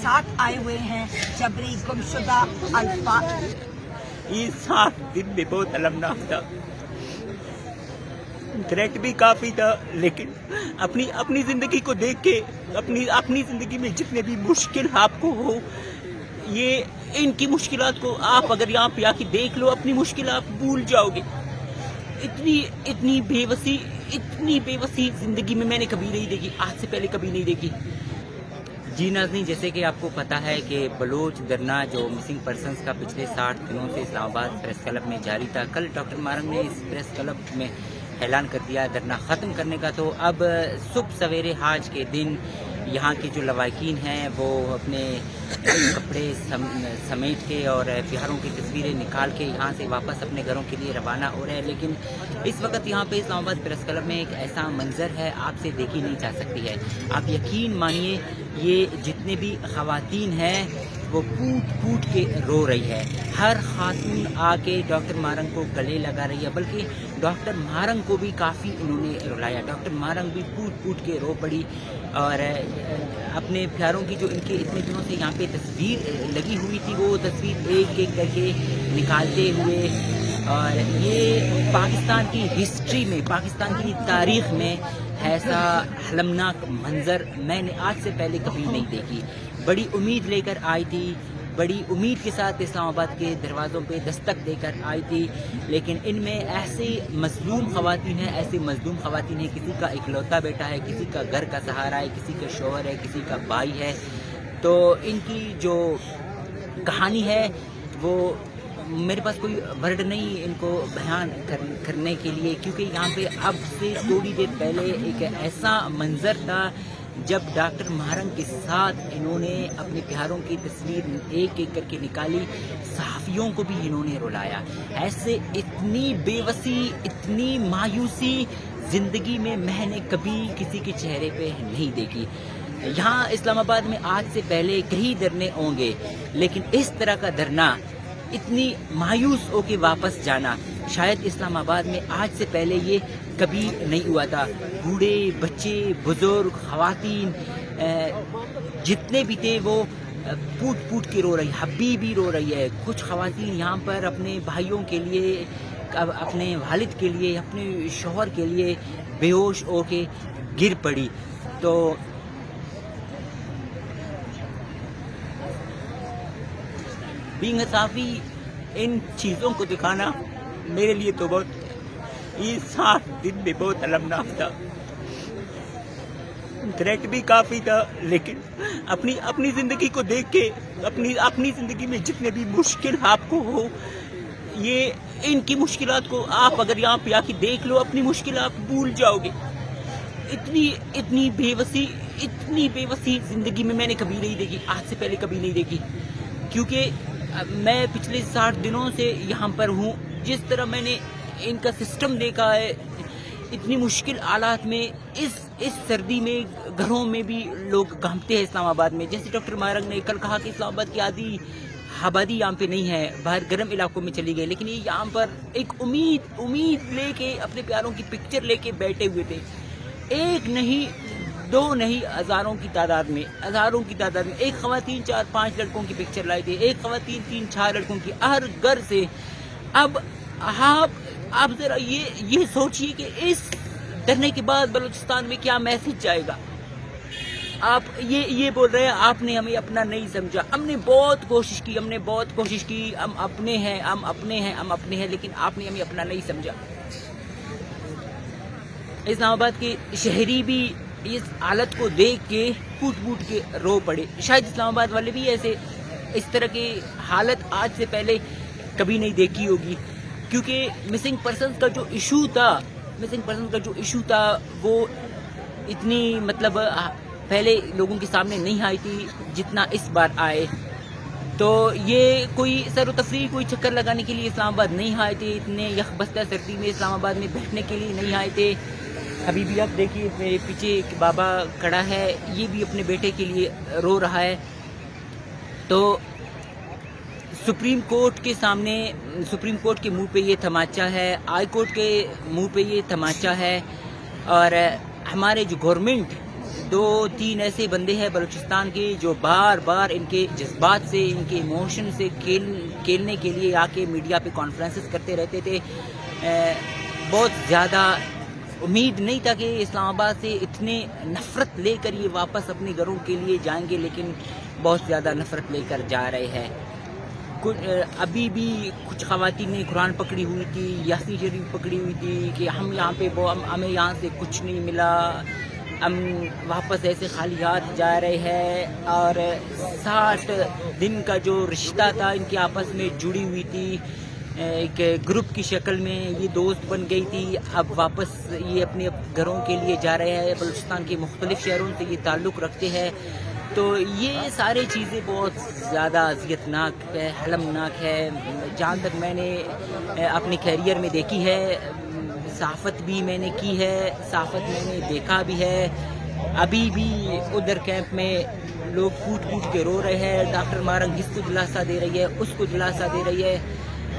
साथ आए हुए हैं जबरी गुमशुदा अल्फाज। ये 7 दिन में बहुत अलमनाक था, थ्रेट भी काफ़ी था, लेकिन अपनी ज़िंदगी को देख के अपनी ज़िंदगी में जितने भी मुश्किल आपको हो, ये इनकी मुश्किलात को आप अगर यहाँ पे आके देख लो, अपनी मुश्किल आप भूल जाओगे। इतनी बेबसी ज़िंदगी में मैंने कभी नहीं देखी, आज से पहले कभी नहीं देखी। जी नाज़रीन, जैसे कि आपको पता है कि बलोच धरना जो मिसिंग पर्सनस का पिछले 60 दिनों से इस्लामाबाद प्रेस क्लब में जारी था, कल डॉक्टर मारंग ने इस प्रेस क्लब में ऐलान कर दिया धरना ख़त्म करने का। तो अब सुबह सवेरे हाज के दिन यहाँ के जो लवाकिन हैं वो अपने कपड़े समेट के और प्यारों की तस्वीरें निकाल के यहाँ से वापस अपने घरों के लिए रवाना हो रहे हैं। लेकिन इस वक्त यहाँ पे इस्लामाबाद प्रेस क्लब में एक ऐसा मंजर है, आपसे देखी नहीं जा सकती है। आप यकीन मानिए, ये जितने भी ख़वातीन हैं वो पूट के रो रही है। हर खातून आके डॉक्टर मारंग को गले लगा रही है, बल्कि डॉक्टर मारंग को भी काफ़ी उन्होंने रुलाया। डॉक्टर मारंग भी पूट के रो पड़ी और अपने प्यारों की जो इनके इतने दिनों से यहाँ पे तस्वीर लगी हुई थी, वो तस्वीर एक एक करके निकालते हुए। और ये पाकिस्तान की हिस्ट्री में, पाकिस्तान की तारीख़ में ऐसा हलमनाक मंज़र मैंने आज से पहले कभी नहीं देखी। बड़ी उम्मीद लेकर आई थी, बड़ी उम्मीद के साथ इस्लामाबाद के दरवाज़ों पे दस्तक देकर आई थी, लेकिन इनमें ऐसे मज़लूम ख़वातीन हैं, ऐसे मज़लूम ख़वातीन हैं, किसी का इकलौता बेटा है, किसी का घर का सहारा है, किसी का शौहर है, किसी का भाई है। तो इनकी जो कहानी है वो मेरे पास कोई वर्ड नहीं इनको बयान करने के लिए, क्योंकि यहाँ पे अब से थोड़ी देर पहले एक ऐसा मंज़र था जब डॉक्टर मारंग के साथ इन्होंने अपने प्यारों की तस्वीर एक एक करके निकाली, सहाफ़ियों को भी इन्होंने रुलाया। ऐसे इतनी बेवसी, इतनी मायूसी ज़िंदगी में मैंने कभी किसी के चेहरे पे नहीं देखी। यहाँ इस्लामाबाद में आज से पहले कई धरने होंगे, लेकिन इस तरह का धरना, इतनी मायूस होके वापस जाना, शायद इस्लामाबाद में आज से पहले ये कभी नहीं हुआ था। बूढ़े, बच्चे, बुजुर्ग, ख़वातीन जितने भी थे वो पूट के रो रही, हब्बी भी रो रही है। कुछ ख़वातीन यहाँ पर अपने भाइयों के लिए, अपने वालिद के लिए, अपने शौहर के लिए बेहोश होके गिर पड़ी। तो बीइंग अ सहाफ़ी, इन चीज़ों को दिखाना मेरे लिए तो बहुत, ये 7 दिन में बहुत अलमनाक था, थ्रेट भी काफ़ी था, लेकिन अपनी ज़िंदगी को देख के अपनी ज़िंदगी में जितने भी मुश्किल आपको हो, ये इनकी मुश्किलात को आप अगर यहाँ पे आके देख लो, अपनी मुश्किल आप भूल जाओगे। इतनी बेबसी ज़िंदगी में मैंने कभी नहीं देखी, आज से पहले कभी नहीं देखी। क्योंकि मैं पिछले 60 दिनों से यहाँ पर हूँ, जिस तरह मैंने इनका सिस्टम देखा है, इतनी मुश्किल हालात में, इस सर्दी में घरों में भी लोग कांपते हैं इस्लामाबाद में। जैसे डॉक्टर मारंग ने कल कहा कि इस्लामाबाद की आधी आबादी यहाँ पे नहीं है, बाहर गर्म इलाकों में चली गई, लेकिन ये यहाँ पर एक उम्मीद लेके अपने प्यारों की पिक्चर लेके बैठे हुए थे। एक नहीं, 2 नहीं, हज़ारों की तादाद में एक ख़वातीन 4-5 लड़कों की पिक्चर लाई थी, एक ख़वातीन 3-4 लड़कों की, हर घर से। अब आप ज़रा ये सोचिए कि इस धरने के बाद बलूचिस्तान में क्या मैसेज जाएगा। आप ये बोल रहे हैं आपने हमें अपना नहीं समझा। हमने बहुत कोशिश की, हम अपने हैं, लेकिन आपने हमें अपना नहीं समझा। इस्लामाबाद के शहरी भी इस हालत को देख के पूट के रो पड़े। शायद इस्लामाबाद वाले भी ऐसे इस तरह की हालत आज से पहले कभी नहीं देखी होगी, क्योंकि मिसिंग पर्सनस का जो इशू था वो इतनी मतलब पहले लोगों के सामने नहीं आई थी जितना इस बार आए। तो ये कोई सैर व तफरीह, कोई चक्कर लगाने के लिए इस्लामाबाद नहीं आए थे, इतने यखबस्ता सर्दी में इस्लामाबाद में बैठने के लिए नहीं आए थे। अभी भी आप देखिए मेरे पीछे एक बाबा खड़ा है, ये भी अपने बेटे के लिए रो रहा है। तो सुप्रीम कोर्ट के सामने, सुप्रीम कोर्ट के मुंह पे ये तमाचा है, हाई कोर्ट के मुंह पे ये तमाचा है, और हमारे जो गवर्नमेंट دو تین ایسے بندے ہیں بلوچستان کے جو بار بار ان کے جذبات سے، ان کے ایموشن سے کھیلنے کے لیے آ کے میڈیا پہ کانفرنسز کرتے رہتے تھے. بہت زیادہ امید نہیں تھا کہ اسلام آباد سے اتنے نفرت لے کر یہ واپس اپنے گھروں کے لیے جائیں گے، لیکن بہت زیادہ نفرت لے کر جا رہے ہیں. ابھی بھی کچھ خواتین نے قرآن پکڑی ہوئی تھی، یاسین شریف پکڑی ہوئی تھی کہ ہم یہاں پہ ہمیں یہاں سے کچھ نہیں ملا، ہم واپس ایسے خالی ہاتھ جا رہے ہیں. اور 60 دن کا جو رشتہ تھا ان کے آپس میں جڑی ہوئی تھی، ایک گروپ کی شکل میں یہ دوست بن گئی تھی، اب واپس یہ اپنے گھروں کے لیے جا رہے ہیں. بلوچستان کے مختلف شہروں سے یہ تعلق رکھتے ہیں. تو یہ ساری چیزیں بہت زیادہ اذیتناک ہے، حلمناک ہے. جہاں تک میں نے اپنی کیریئر میں دیکھی ہے، صحافت بھی میں نے کی ہے، صحافت میں نے دیکھا بھی ہے. ابھی بھی ادھر کیمپ میں لوگ کوٹ کوٹ کے رو رہے ہیں. ڈاکٹر مارنگ اس کو دلاسا دے رہی ہے، اس کو دلاسا دے رہی ہے.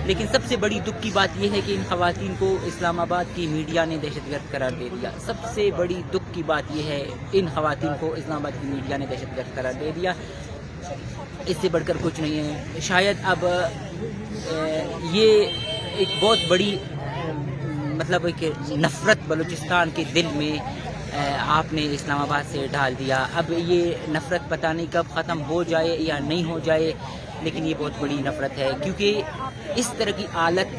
لیکن سب سے بڑی دکھ کی بات یہ ہے کہ ان خواتین کو اسلام آباد کی میڈیا نے دہشت گرد قرار دے دیا. سب سے بڑی دکھ کی بات یہ ہے، ان خواتین کو اسلام آباد کی میڈیا نے دہشت گرد قرار دے دیا. اس سے بڑھ کر کچھ نہیں ہے. شاید اب یہ ایک بہت بڑی مطلب کہ نفرت بلوچستان کے دل میں آپ نے اسلام آباد سے ڈال دیا. اب یہ نفرت پتہ نہیں کب ختم ہو جائے یا نہیں ہو جائے، لیکن یہ بہت بڑی نفرت ہے. کیونکہ اس طرح کی حالت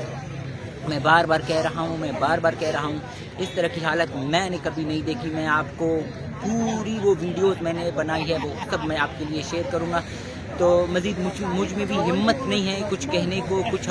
میں بار بار کہہ رہا ہوں اس طرح کی حالت میں نے کبھی نہیں دیکھی. میں آپ کو پوری وہ ویڈیوز میں نے بنائی ہے وہ سب میں آپ کے لیے شیئر کروں گا. تو مزید مجھ میں بھی ہمت نہیں ہے کچھ کہنے کو، کچھ